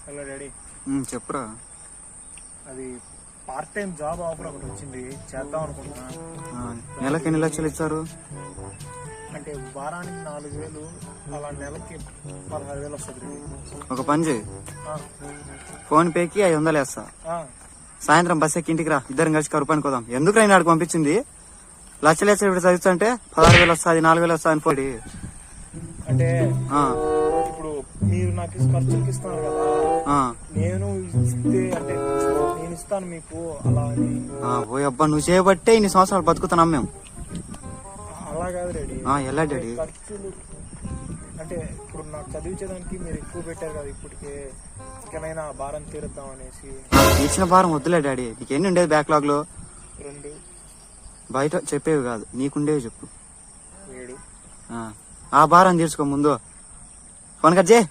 Hello daddy. చెప్పురా. అది part time job offer ఒకటి వచ్చింది, చేద్దాం అనుకుంటున్నా. నెలకి ఎన్ని లక్షలు ఇచ్చారు? అంటే వారానికి 4,000, అలా నెలకి 16,000 వస్తుంది. ఒక పని చేయి, ఫోన్ పేకి 500 వేస్తా. సాయంత్రం బస్ ఎక్కి ఇంటికి రా, ఇద్దరం కలిసి కరువు పని కోదాం. ఎందుకు రైనా ఆడికి పంపించింది? లక్షలు వేసి ఇప్పుడు చదువుతుంటే 16,000 వస్తుంది, 4,000 వస్తుంది పోటీ. అంటే ఇప్పుడు మీరు నాకు ఖర్చులకి ఇస్తాను కదా, నేను ఇస్తే అంటే నేను ఇస్తాను మీకు అలా అని. ఓ అబ్బా, నువ్వు చేయబట్టే ఇన్ని సంవత్సరాలు బతుకుతున్నాం మేము. అలా కాదు డాడీ. ఎలా డాడీ? ఖర్చులు అంటే ఇప్పుడు నాకు చదివించడానికి మీరు ఎక్కువ పెట్టారు కదా, ఇప్పటికే ఇకనైనా భారం తీరుద్దాం అనేసి. ఇచ్చిన భారం వద్దులే డాడీ. నీకు ఎన్ని ఉండేది బ్యాక్లాగ్ లో? 2. బయట చెప్పేవి కాదు, నీకుండేవి చెప్పు. 7. ఆ భారం తీర్చుకో ముందు. ఫోన్ కట్ చేయి.